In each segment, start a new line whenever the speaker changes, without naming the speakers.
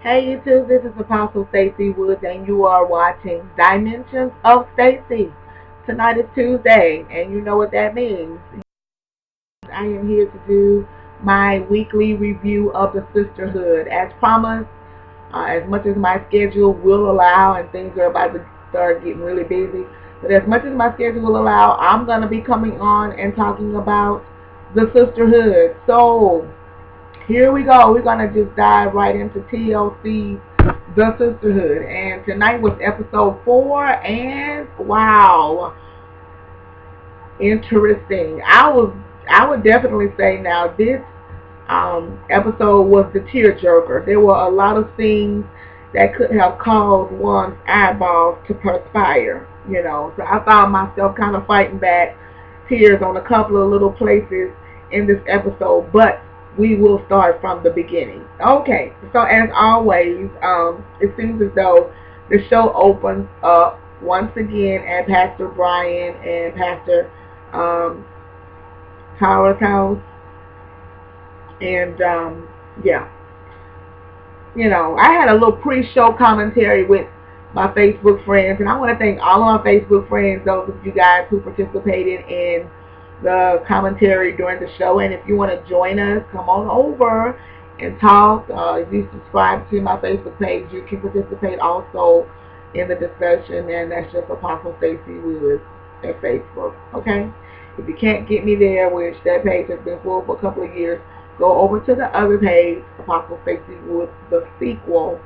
Hey YouTube, this is Apostle Stacey Woods and you are watching Dimensions of Stacey. Tonight is Tuesday and you know what that means. I am here to do my weekly review of the Sisterhood. As promised, as much as my schedule will allow, and things are about to start getting really busy, but as much as my schedule will allow, I'm going to be coming on and talking about the Sisterhood. So here we go. We're going to just dive right into TLC, The Sisterhood. And tonight was episode 4. And wow, interesting. I would definitely say now this episode was the tearjerker. There were a lot of things that could have caused one's eyeballs to perspire. So I found myself kind of fighting back tears on a couple of little places in this episode. But we will start from the beginning. Okay, so as always, it seems as though the show opens up once again at Pastor Brian and Pastor Tara's house. And, yeah. I had a little pre-show commentary with my Facebook friends, and I want to thank all of my Facebook friends, those of you guys who participated in the commentary during the show. And if you want to join us, come on over and talk. If you subscribe to my Facebook page, you can participate also in the discussion, and that's just Apostle Stacey Woods at Facebook. Okay, if you can't get me there, which that page has been full for a couple of years, go over to the other page, Apostle Stacey Woods, the sequel,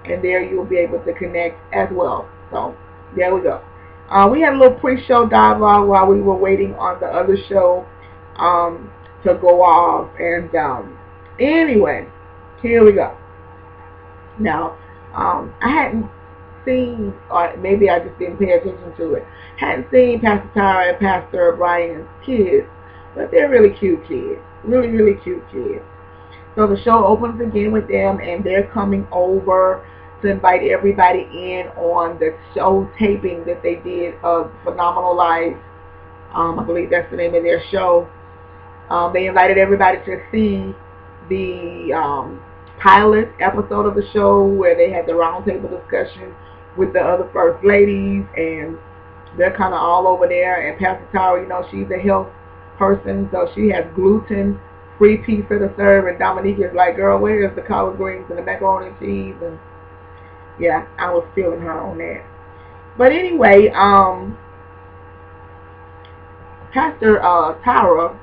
and there you'll be able to connect as well. So there we go. We had a little pre-show dialogue while we were waiting on the other show to go off. And anyway, here we go. Now, I hadn't seen, or maybe I just didn't pay attention to it, hadn't seen Pastor Tara and Pastor Brian's kids, but they're really cute kids. Really, really cute kids. So the show opens again with them, and they're coming over to invite everybody in on the show taping that they did of Phenomenal Life. I believe that's the name of their show. They invited everybody to see the pilot episode of the show where they had the roundtable discussion with the other first ladies, and they're kind of all over there. And Pastor Tara, she's a health person, so she has gluten free pizza to serve, and Dominique is like, girl, where is the collard greens and the macaroni and cheese? And yeah, I was feeling her on that. But anyway, Pastor Tara,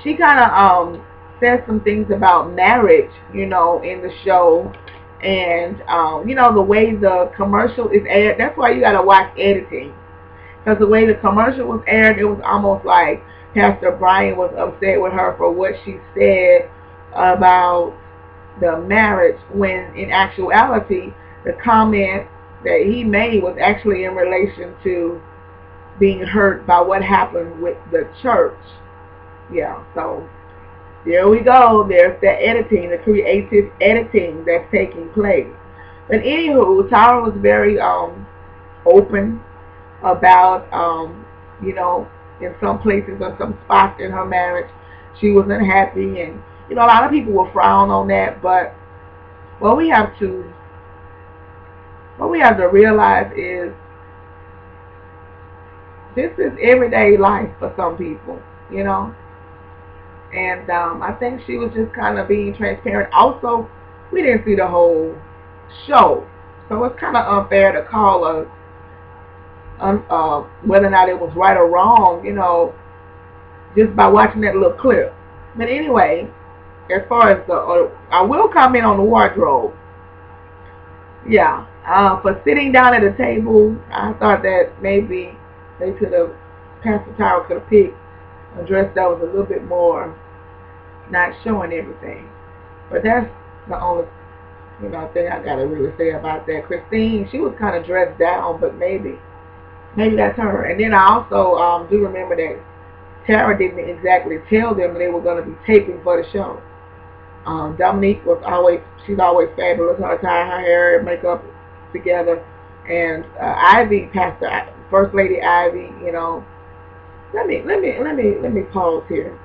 she kind of says some things about marriage, in the show. And, the way the commercial is aired, that's why you got to watch editing. Because the way the commercial was aired, it was almost like Pastor Brian was upset with her for what she said about the marriage, when in actuality the comment that he made was actually in relation to being hurt by what happened with the church. Yeah, so there we go. There's the editing, the creative editing that's taking place. But anywho, Tara was very open about in some places or some spots in her marriage she was unhappy, and a lot of people will frown on that, but what we have to realize is this is everyday life for some people, and I think she was just kind of being transparent. Also, we didn't see the whole show, so it's kind of unfair to call us whether or not it was right or wrong, just by watching that little clip. But anyway, as far as I will comment on the wardrobe. Yeah, for sitting down at a table, I thought that maybe Pastor Tara could have picked a dress that was a little bit more not showing everything. But that's the only, thing I gotta really say about that. Christine, she was kind of dressed down, but maybe that's her. And then I also do remember that Tara didn't exactly tell them they were going to be taping for the show. Dominique she's always fabulous. Her attire, her hair, makeup together. And Ivy, First Lady Ivy, let me pause here.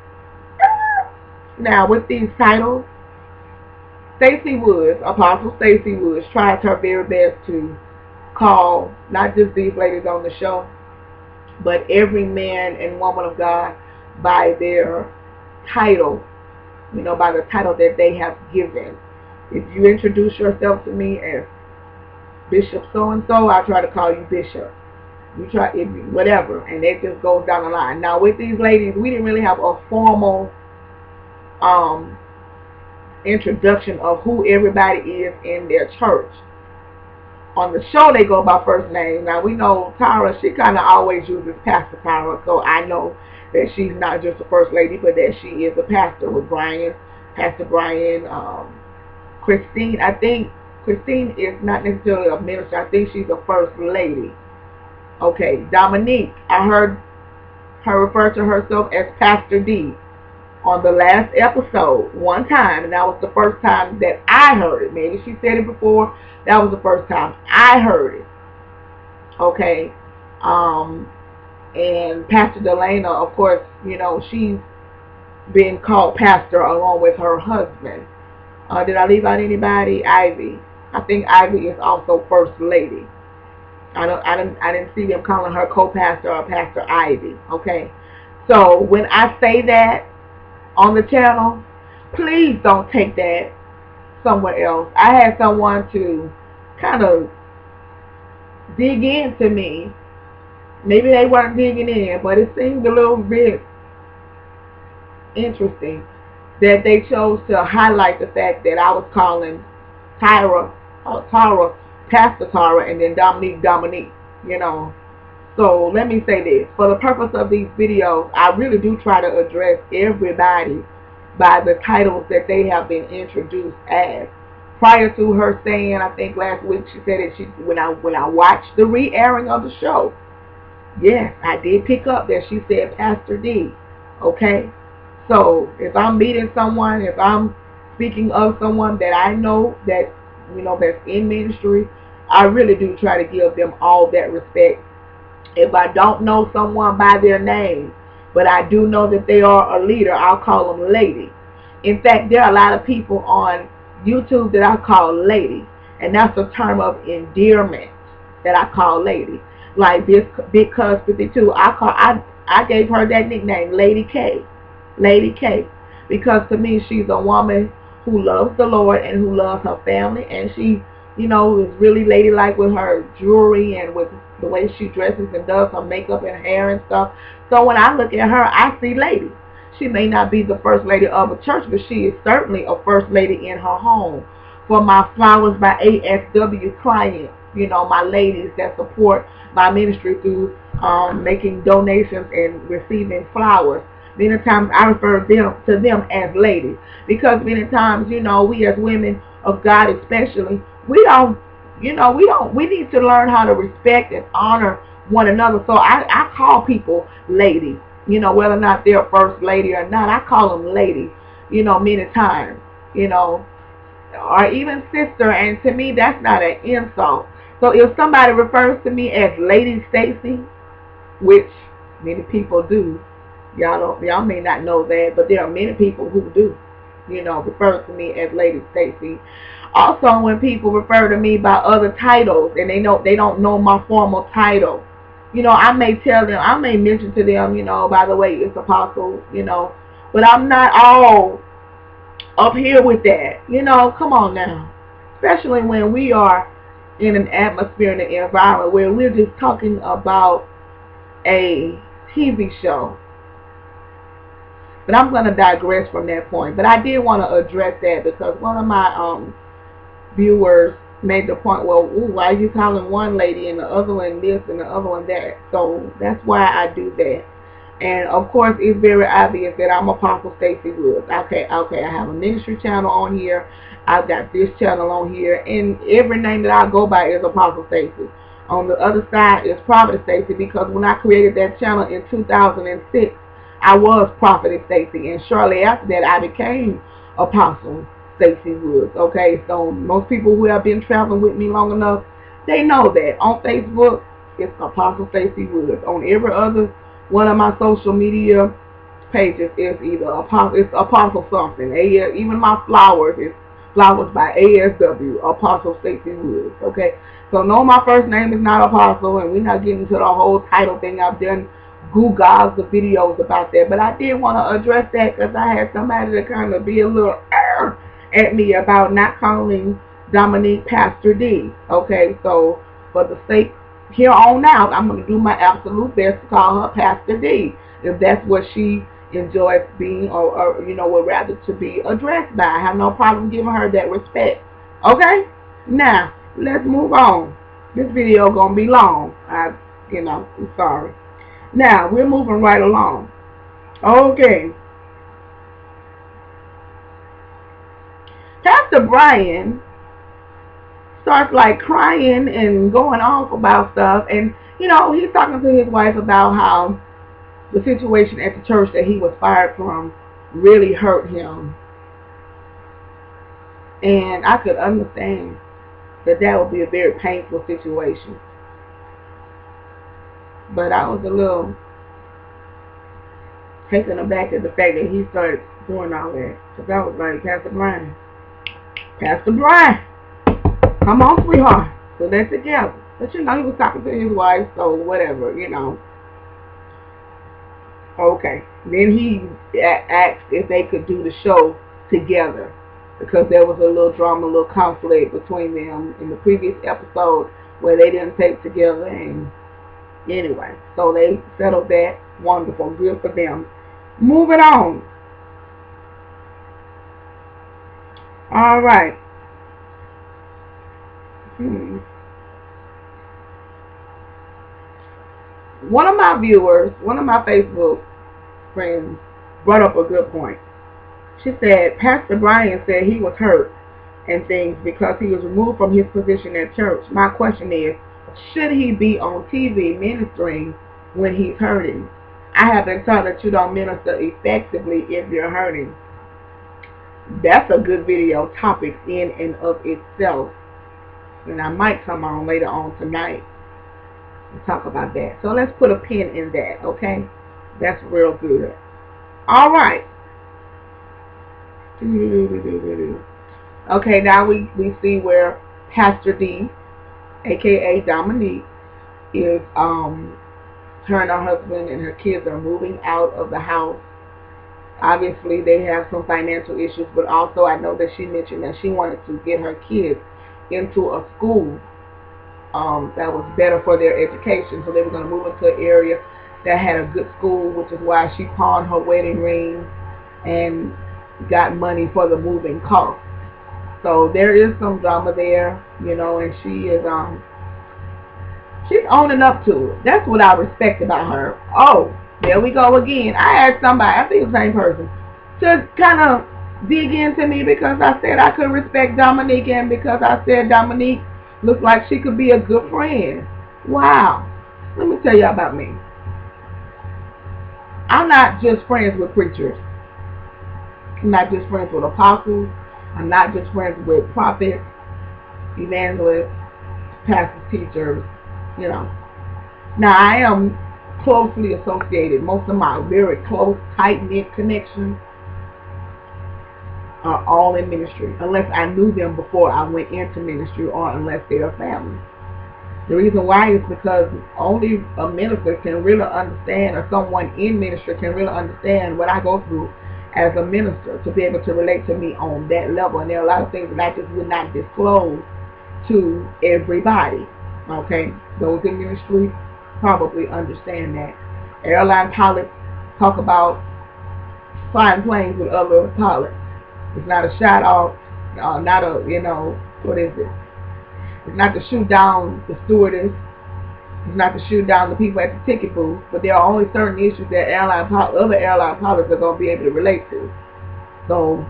Now with these titles, Stacey Woods, Apostle Stacey Woods, tries her very best to call not just these ladies on the show, but every man and woman of God by their title, by the title that they have given. If you introduce yourself to me as Bishop so-and-so, I try to call you Bishop. You try, whatever, and it just goes down the line. Now, with these ladies, we didn't really have a formal introduction of who everybody is in their church. On the show, they go by first name. Now, we know Tyra, she kind of always uses Pastor Tyra, so I know that she's not just a first lady, but that she is a pastor with Brian, Pastor Brian, Christine. I think Christine is not necessarily a minister. I think she's a first lady. Okay, Dominique, I heard her refer to herself as Pastor D on the last episode one time, and that was the first time that I heard it. Maybe she said it before. That was the first time I heard it. Okay, and Pastor Delana, of course, she's been called pastor along with her husband. Did I leave out anybody? Ivy. I think Ivy is also first lady. I didn't see them calling her co-pastor or Pastor Ivy. Okay, so when I say that on the channel, please don't take that somewhere else. I had someone to kind of dig into me. Maybe they weren't digging in, but it seemed a little bit interesting that they chose to highlight the fact that I was calling Tara, Pastor Tara, and then Dominique, So let me say this. For the purpose of these videos, I really do try to address everybody by the titles that they have been introduced as. Prior to her saying, I think last week she said that when I watched the re-airing of the show, yes, I did pick up that she said Pastor D. Okay? So if I'm meeting someone, if I'm speaking of someone that I know that, that's in ministry, I really do try to give them all that respect. If I don't know someone by their name, but I do know that they are a leader, I'll call them lady. In fact, there are a lot of people on YouTube that I call lady, and that's a term of endearment that I call lady. Like this Big Cuz 52, I gave her that nickname, Lady K. Lady K, because to me she's a woman who loves the Lord and who loves her family, and she, is really ladylike with her jewelry and with the way she dresses and does her makeup and hair and stuff. So when I look at her, I see lady. She may not be the first lady of a church, but she is certainly a first lady in her home. For my Flowers by ASW clients, my ladies that support my ministry through making donations and receiving flowers, many times I refer to them as ladies, because many times, we as women of God especially, we need to learn how to respect and honor one another. So I call people lady, whether or not they're first lady or not, I call them lady, many times, or even sister, and to me that's not an insult. So if somebody refers to me as Lady Stacey, which many people do, y'all may not know that, but there are many people who do, refer to me as Lady Stacey. Also, when people refer to me by other titles and they don't know my formal title, I may tell them, I may mention to them, by the way, it's Apostle, but I'm not all up here with that, come on now. Especially when we are in an atmosphere and an environment where we're just talking about a TV show. But I'm going to digress from that point. But I did want to address that because one of my viewers made the point, well, why are you calling one lady and the other one this and the other one that? So that's why I do that. And of course, it's very obvious that I'm Apostle Stacey Woods. Okay, I have a ministry channel on here. I've got this channel on here, and every name that I go by is Apostle Stacey. On the other side is Prophetess Stacey, because when I created that channel in 2006, I was Prophetess Stacey, and shortly after that, I became Apostle Stacey Woods. Okay, so most people who have been traveling with me long enough, they know that on Facebook, it's Apostle Stacey Woods. On every other one of my social media pages is either Apostle something. Even my flowers is Flowers by ASW, Apostle Stacey Woods. Okay, so no, my first name is not Apostle, and we're not getting into the whole title thing. I've done Googles the videos about that, but I did want to address that because I had somebody to kind of be a little at me about not calling Dominique Pastor D. Okay, so for the sake here on out, I'm going to do my absolute best to call her Pastor D, if that's what she enjoys being, or you know, would rather to be addressed by. I have no problem giving her that respect. Okay, now let's move on. This video gonna be long. I'm sorry. Now we're moving right along. Okay, Pastor Brian starts like crying and going off about stuff, and he's talking to his wife about how the situation at the church that he was fired from really hurt him. And I could understand that would be a very painful situation. But I was a little taken aback at the fact that he started doing all that. Because I was like, Pastor Brian, come on, sweetheart. So they're together. But he was talking to his wife, so whatever, Okay. Then he asked if they could do the show together, because there was a little drama, a little conflict between them in the previous episode where they didn't tape together. And anyway, so they settled that. Wonderful. Good for them. Moving on. All right. One of my viewers, one of my Facebook friends, brought up a good point. She said Pastor Brian said he was hurt and things because he was removed from his position at church. My question is, should he be on TV ministering when he's hurting? I have been taught that you don't minister effectively if you're hurting. That's a good video topic in and of itself, and I might come on later on tonight and talk about that. So let's put a pin in that, okay? That's real good. All right. Okay, now we see where Pastor D, aka Dominique, is her and her husband and her kids are moving out of the house. Obviously they have some financial issues, but also I know that she mentioned that she wanted to get her kids into a school that was better for their education. So they were going to move into an area that had a good school, which is why she pawned her wedding ring and got money for the moving costs. So there is some drama there, and she is she's owning up to it. That's what I respect about her. Oh, there we go again. I asked somebody, I think the same person, to kind of dig into me because I said I could respect Dominique, and because I said Dominique looked like she could be a good friend. Wow. Let me tell you about me. I'm not just friends with preachers. I'm not just friends with apostles. I'm not just friends with prophets, evangelists, pastors, teachers, Now, I am closely associated. Most of my very close, tight-knit connections are all in ministry, unless I knew them before I went into ministry, or unless they are family. The reason why is because only a minister can really understand, or someone in ministry can really understand what I go through as a minister, to be able to relate to me on that level. And there are a lot of things that I just would not disclose to everybody. Okay, those in ministry probably understand that. Airline pilots talk about flying planes with other pilots. It's not a shot off, not a, what is it? It's not to shoot down the stewardess. It's not to shoot down the people at the ticket booth. But there are only certain issues that other airline pilots are going to be able to relate to. So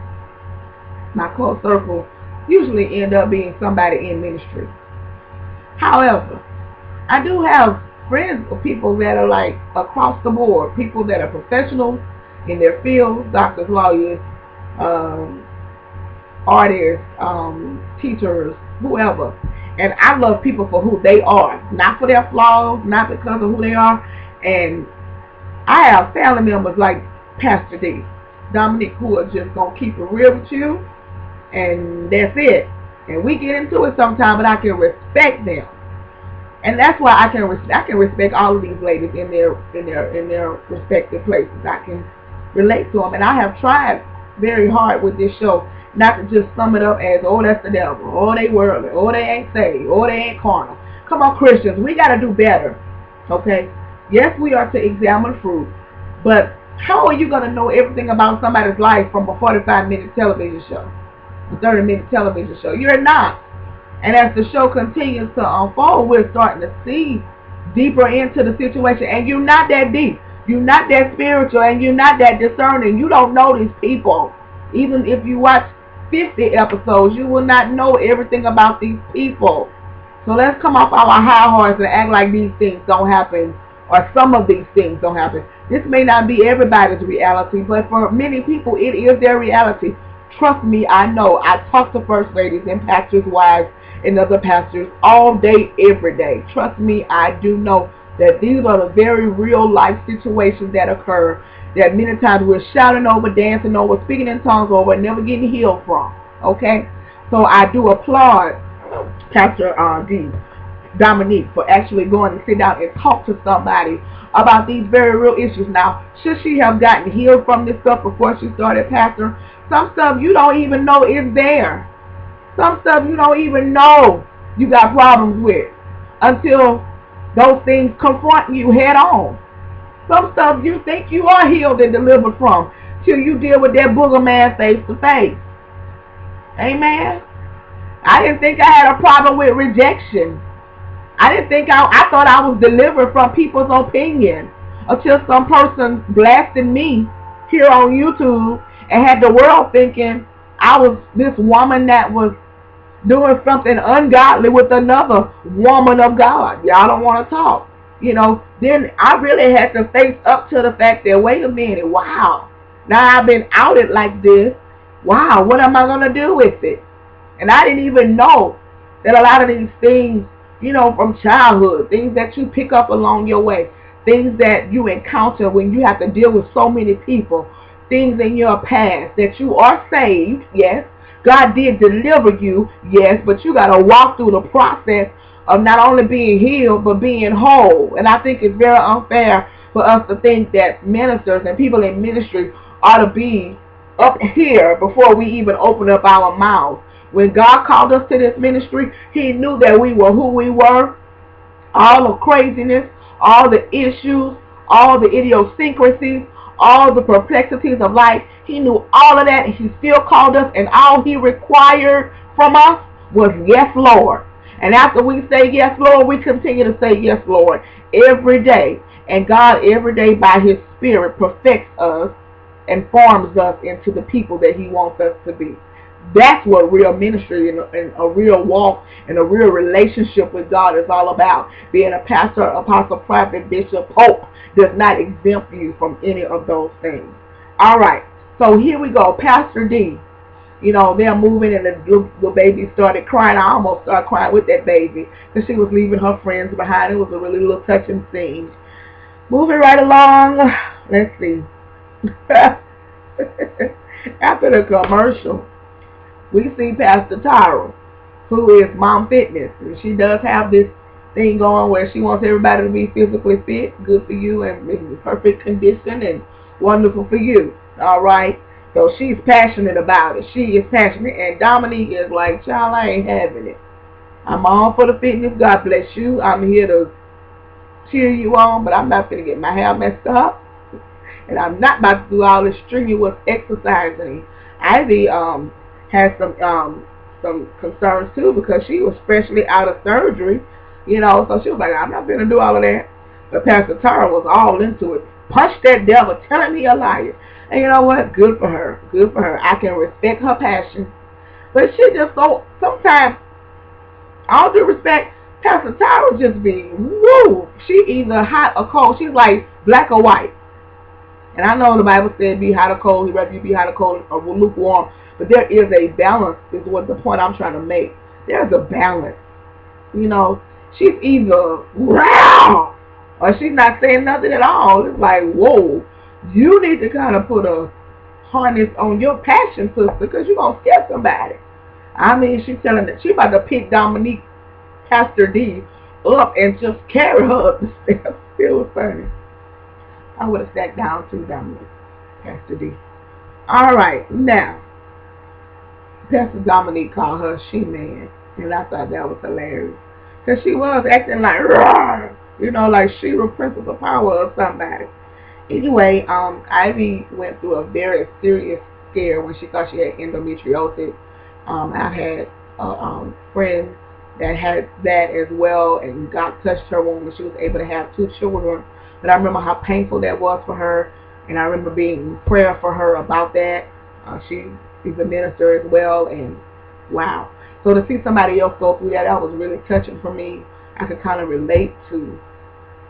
my close circle usually end up being somebody in ministry. However, I do have friends of people that are like across the board, people that are professionals in their field, doctors, lawyers, artists, teachers, whoever. And I love people for who they are, not for their flaws, not because of who they are. And I have family members like Pastor D, Dominique, who are just going to keep it real with you and that's it. And we get into it sometimes, but I can respect them. And that's why I can respect all of these ladies in their respective places. I can relate to them, and I have tried very hard with this show not to just sum it up as, oh, that's the devil, oh, they worldly, oh, they ain't saved, oh, they ain't carnal. Come on, Christians, we got to do better, okay? Yes, we are to examine fruit, but how are you going to know everything about somebody's life from a 45-minute television show, a 30-minute television show? You're not. And as the show continues to unfold, we're starting to see deeper into the situation. And you're not that deep. You're not that spiritual. And you're not that discerning. You don't know these people. Even if you watch 50 episodes, you will not know everything about these people. So let's come off our high horse and act like these things don't happen, or some of these things don't happen. This may not be everybody's reality, but for many people, it is their reality. Trust me, I know. I talk to first ladies and pastors' wives and other pastors all day, every day. Trust me, I do know that these are the very real life situations that occur, that many times we're shouting over, dancing over, speaking in tongues over, and never getting healed from. Okay? So I do applaud Pastor Dominique for actually going to sit down and talk to somebody about these very real issues. Now, should she have gotten healed from this stuff before she started pastoring? Some stuff you don't even know is there. Some stuff you don't even know you got problems with until those things confront you head on. Some stuff you think you are healed and delivered from till you deal with that booger man face to face. Amen. I didn't think I had a problem with rejection. I didn't think I thought I was delivered from people's opinion until some person blasted me here on YouTube and had the world thinking I was this woman that was doing something ungodly with another woman of God. Y'all don't want to talk. You know, then I really had to face up to the fact that, wait a minute, wow, now I've been outed like this. Wow, what am I going to do with it? And I didn't even know that a lot of these things, you know, from childhood, things that you pick up along your way, things that you encounter when you have to deal with so many people, things in your past, that you are saved, yes, God did deliver you, yes, but you got to walk through the process of not only being healed, but being whole. And I think it's very unfair for us to think that ministers and people in ministry ought to be up here before we even open up our mouths. When God called us to this ministry, He knew that we were who we were. All the craziness, all the issues, all the idiosyncrasies, all the perplexities of life. He knew all of that, and He still called us, and all He required from us was yes, Lord. And after we say yes, Lord, we continue to say yes, Lord, every day. And God every day by His Spirit perfects us and forms us into the people that He wants us to be. That's what real ministry and a real walk and a real relationship with God is all about. Being a pastor, apostle, prophet, bishop, pope does not exempt you from any of those things. All right, so here we go. Pastor D, you know, they're moving and the little baby started crying. I almost started crying with that baby because she was leaving her friends behind. It was a really little touching scene. Moving right along, let's see. After the commercial, we see Pastor Tyra, who is Mom Fitness. And she does have this thing going where she wants everybody to be physically fit, good for you, and in perfect condition, and wonderful for you. All right? So she's passionate about it. She is passionate. And Dominique is like, child, I ain't having it. I'm all for the fitness. God bless you. I'm here to cheer you on, but I'm not going to get my hair messed up. And I'm not about to do all this strenuous exercising. Ivy has some concerns too, because she was freshly out of surgery, you know, so she was like, I'm not going to do all of that. But Pastor Tara was all into it. Punch that devil, tell him he a liar. And you know what? Good for her. Good for her. I can respect her passion. But she just so, sometimes, all due respect, Pastor Tara just be, woo. She either hot or cold. She's like black or white. And I know the Bible said be hot or cold. He'd rather you be hot or cold or lukewarm. But there is a balance, is what the point I'm trying to make. There's a balance. You know, she's either wow or she's not saying nothing at all. It's like, whoa, you need to kind of put a harness on your passion, sister, because you're going to scare somebody. I mean, she's telling that she about to pick Dominique, Pastor D, up and just carry her up the steps. It was funny. I would have sat down too, Dominique, Pastor D. All right, now, Pastor Dominique called her she-man, and I thought that was hilarious. Because she was acting like, rawr, you know, like she was principal power of somebody. Anyway, Ivy went through a very serious scare when she thought she had endometriosis. I had a friend that had that as well, and God touched her womb and she was able to have 2 children. But I remember how painful that was for her, and I remember being in prayer for her about that. She is a minister as well, and wow. So to see somebody else go through that, that was really touching for me. I could kind of relate to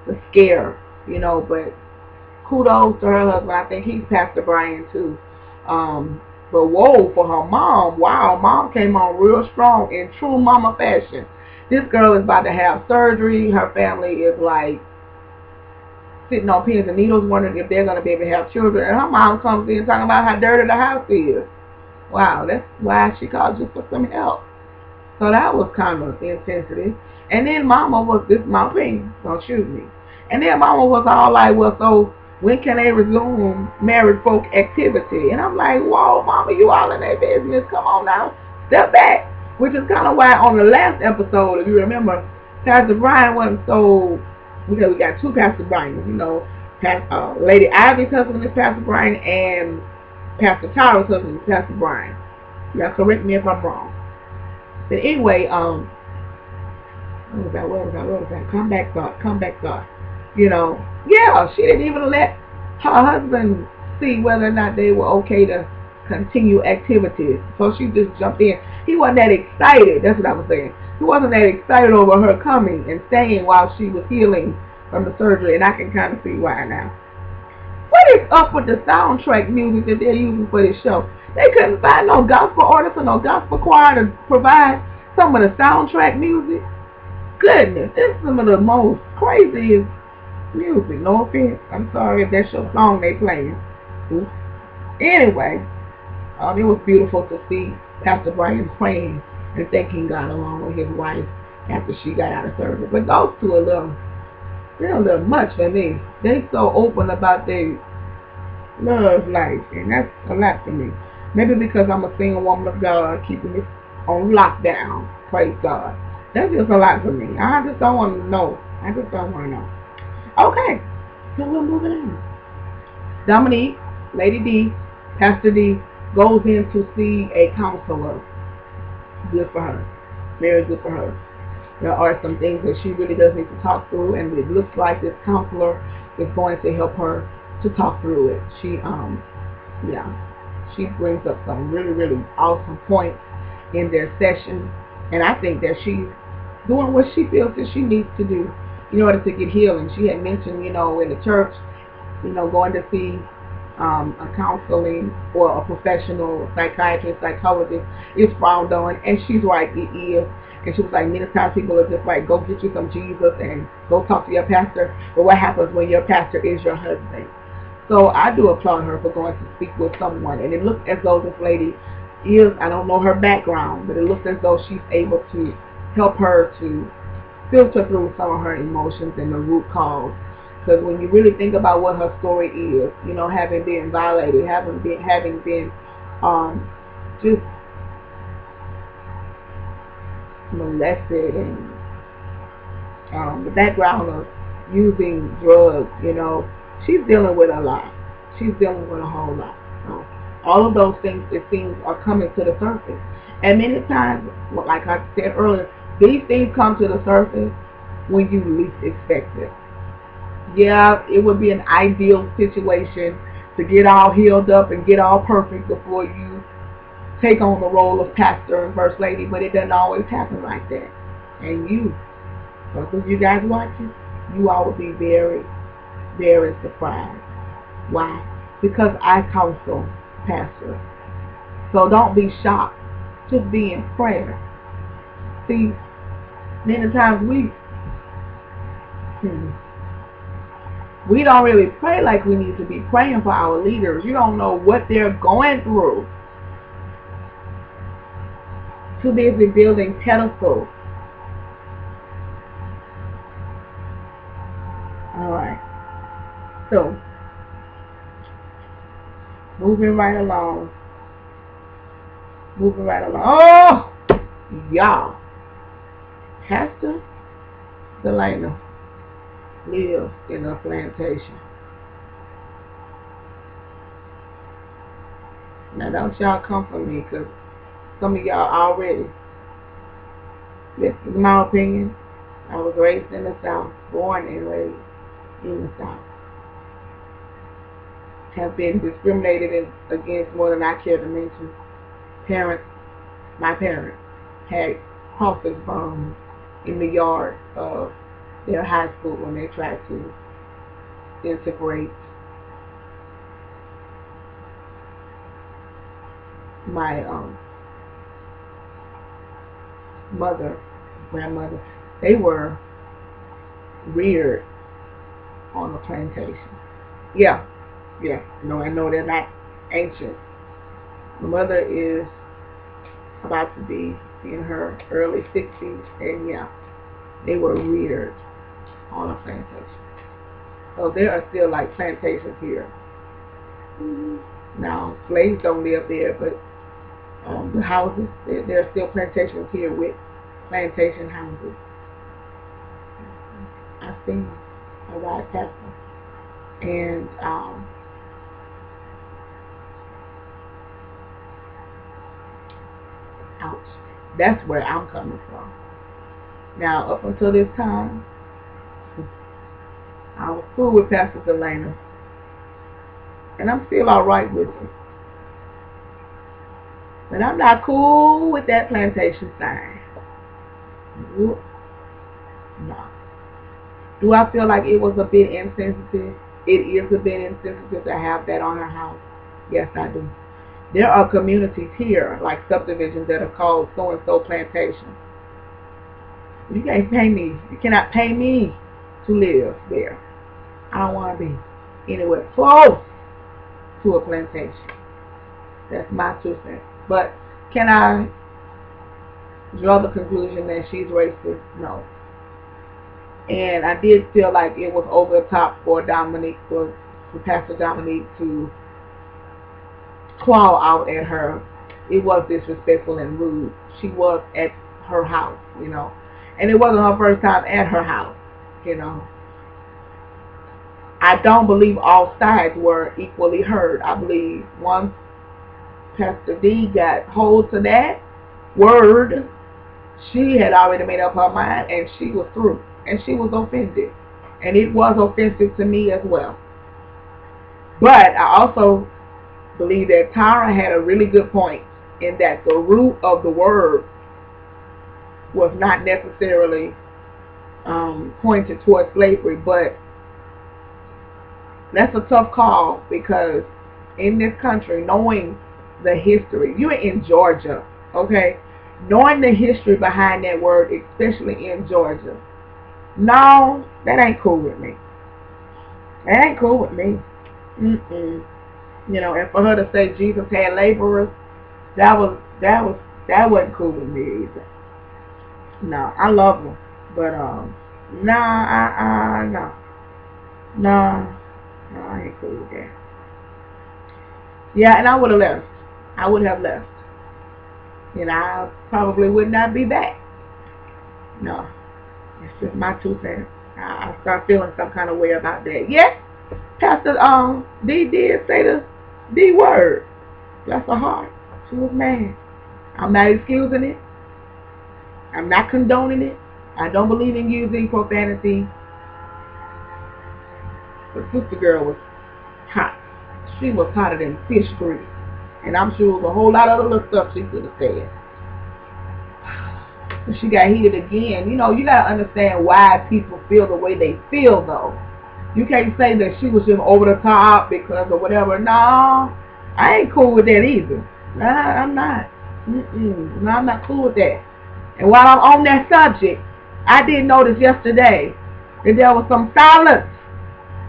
the scare, you know, but kudos to her husband. I think he's Pastor Brian too. But whoa, for her mom, wow, mom came on real strong in true mama fashion. This girl is about to have surgery. Her family is like sitting on pins and needles wondering if they're going to be able to have children. And her mom comes in talking about how dirty the house is. Wow, that's why she called you for some help. So that was kind of intensity. And then mama was, this is my opinion, don't shoot me. And then mama was all like, well, so when can they resume married folk activity? And I'm like, whoa, mama, you all in their business. Come on now. Step back. Which is kind of why on the last episode, if you remember, Pastor Brian wasn't so, because we got 2 Pastor Brians, you know. Lady Ivy's husband is Pastor Brian, and Pastor Tyra's husband is Pastor Brian. Now correct me if I'm wrong. But anyway, what was that? Come back, God. You know, yeah, she didn't even let her husband see whether or not they were okay to continue activities. So she just jumped in. He wasn't that excited. That's what I was saying. He wasn't that excited over her coming and staying while she was healing from the surgery, and I can kind of see why now. What is up with the soundtrack music that they're using for this show? They couldn't find no gospel artist or no gospel choir to provide some of the soundtrack music. Goodness, this is some of the most craziest music. No offense. I'm sorry if that's your song they playing. Anyway, it was beautiful to see Pastor Brian praying and thanking God along with his wife after she got out of surgery. But those two are they're a little much for me. They so open about their love life, and that's a lot for me. Maybe because I'm a single woman of God, keeping it on lockdown. Praise God. That's just a lot for me. I just don't want to know. Okay, so we're moving on. Dominique, Lady D, Pastor D, goes in to see a counselor. Good for her. Very good for her. There are some things that she really does need to talk through, and it looks like this counselor is going to help her to talk through it. She brings up some really, really awesome points in their session, and I think that she's doing what she feels that she needs to do in order to get healing. She had mentioned, in the church, going to see a counseling or a professional psychiatrist, psychologist is frowned on, and she's right, it is. And she was like, many times people are just like, go get you some Jesus and go talk to your pastor. But what happens when your pastor is your husband? So I do applaud her for going to speak with someone. And it looks as though this lady is, I don't know her background, but it looks as though she's able to help her to filter through some of her emotions and the root cause. Because when you really think about what her story is, having been violated, having been just molested, and the background of using drugs, she's dealing with a lot. She's dealing with a whole lot. So all of those things, it seems, are coming to the surface. And many times, like I said earlier, these things come to the surface when you least expect it. Yeah, it would be an ideal situation to get all healed up and get all perfect before you take on the role of pastor and first lady, but it doesn't always happen like that. And you guys watching, you all will be very, very surprised. Why? Because I counsel pastors. So don't be shocked. Just be in prayer. See, many times We don't really pray like we need to be praying for our leaders. You don't know what they're going through. Too busy building pedestals. Alright. So, moving right along. Oh! Y'all. Pastor Delana lives in a plantation. Now don't y'all come for me, because some of y'all already. This is my opinion. I was raised in the South, born and raised in the South. Have been discriminated against more than I care to mention. My parents had crosses burned in the yard of their high school when they tried to integrate my grandmother. They were reared on a plantation. Yeah. No, I know they're not ancient. My mother is about to be in her early 60s, and yeah, they were reared on a plantation. So there are still like plantations here. Now, slaves don't live there, but the houses, there are still plantations here with plantation houses. I've seen a ride past them. And ouch. That's where I'm coming from. Now, up until this time, I was cool with Pastor Delana. And I'm still alright with him. But I'm not cool with that plantation sign. No. Do I feel like it was a bit insensitive? It is a bit insensitive to have that on her house. Yes, I do. There are communities here, like subdivisions, that are called so-and-so plantation. You can't pay me. You cannot pay me to live there. I don't want to be anywhere close to a plantation. That's my 2 cents. But can I draw the conclusion that she's racist? No. And I did feel like it was over the top for Dominique, for Pastor Dominique to claw out at her. It was disrespectful and rude. She was at her house, and it wasn't her first time at her house, I don't believe all sides were equally heard. I believe once Pastor D got hold to that word, she had already made up her mind, and she was through, and she was offended, and it was offensive to me as well. But I also believe that Tara had a really good point in that the root of the word was not necessarily pointed towards slavery, but that's a tough call, because in this country, knowing the history, you're in Georgia, okay? Knowing the history behind that word, especially in Georgia, no, that ain't cool with me. That ain't cool with me. And for her to say Jesus had laborers, that wasn't cool with me either. No, I love them, but no, I ain't cool with that. Yeah, and I would have left. I probably would not be back. No, it's just my 2 cents. I start feeling some kind of way about that. Yes, Pastor D did say the D word. Bless her heart. She was mad. I'm not excusing it. I'm not condoning it. I don't believe in using profanity. But Sister Girl was hot. She was hotter than fish grease. And I'm sure there was a whole lot of other stuff she could have said. And she got heated again. You got to understand why people feel the way they feel, though. You can't say that she was just over the top because of whatever. No, I ain't cool with that either. Nah, I'm not. No, I'm not cool with that. And while I'm on that subject, I did notice yesterday that there was some silence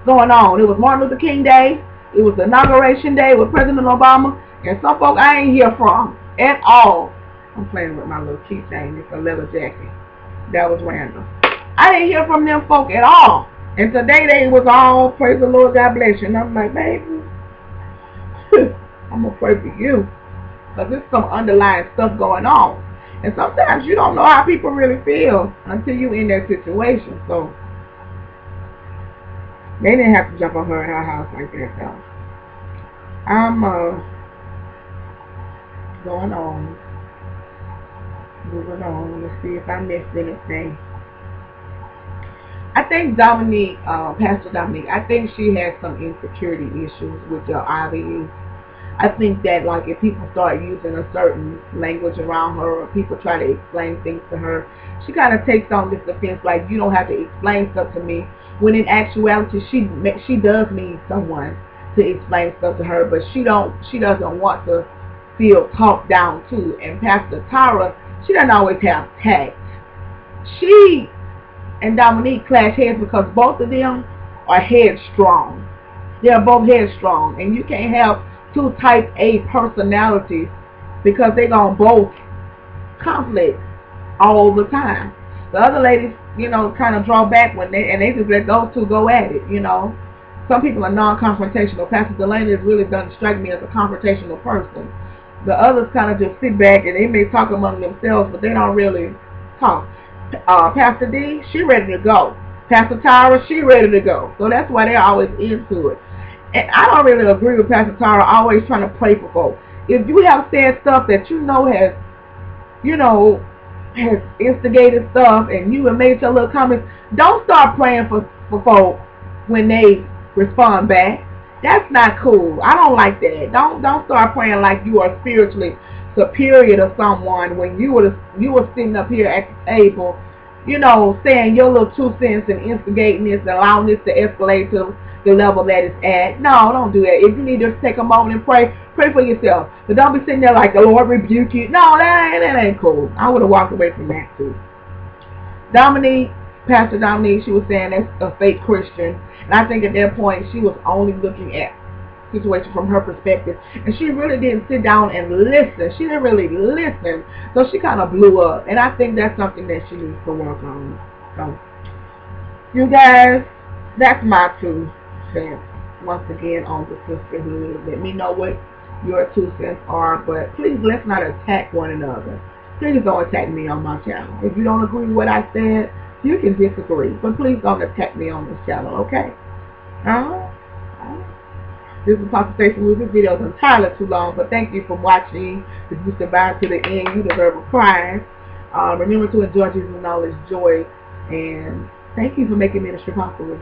going on. It was Martin Luther King Day. It was the inauguration day with President Obama. And some folk I ain't hear from at all. I'm playing with my little keychain. It's a leather jacket. That was random. I didn't hear from them folk at all. And today they was all, praise the Lord, God bless you. And I'm like, baby, I'm going to pray for you. Because there's some underlying stuff going on. And sometimes you don't know how people really feel until you're in that situation. So they didn't have to jump on her in her house like that, though. I'm going on. Moving on. Let's see if I missed anything. I think Dominique, Pastor Dominique, I think she has some insecurity issues with your IVU. I think that, like, if people start using a certain language around her, or people try to explain things to her, she kind of takes on this defense, like, you don't have to explain stuff to me, when in actuality, she does need someone to explain stuff to her, but she doesn't want to feel talked down to. And Pastor Tara, she doesn't always have tact. She and Dominique clash heads because both of them are headstrong. They're both headstrong, and you can't have two type A personalities because they're going to both conflict all the time. The other ladies, kind of draw back when they just let those two go at it, Some people are non-confrontational. Pastor Delaney has really doesn't strike me as a confrontational person. The others kind of just sit back and they may talk among themselves, but they don't really talk. Pastor D, she ready to go. Pastor Tyra, she ready to go. So that's why they're always into it. And I don't really agree with Pastor Tyra always trying to pray for folks. If you have said stuff that has instigated stuff and you have made your little comments, don't start praying for folks when they respond back. That's not cool. I don't like that. Don't start praying like you are spiritually superior to someone when you were sitting up here at the table, saying your little 2 cents and instigating this and allowing this to escalate to the level that it's at. No, don't do that. If you need to take a moment and pray for yourself. But don't be sitting there like the Lord rebuke you. No, that ain't cool. I would have walked away from that too. Dominique, Pastor Dominique, she was saying that's a fake Christian. And I think at that point she was only looking at the situation from her perspective. And she really didn't sit down and listen. She didn't really listen. So she kind of blew up. And I think that's something that she needs to work on. So, you guys, that's my 2 cents. Once again on the sisterhood. Let me know what your 2 cents are. But please, let's not attack one another. Please don't attack me on my channel. If you don't agree with what I said, you can disagree, but please don't attack me on this channel, okay? This is Pastor Stacey Woods. This video is entirely too long, but thank you for watching. If you survived to the end, you deserve a prize. Remember to enjoy Jesus' knowledge, joy, and thank you for making ministry possible.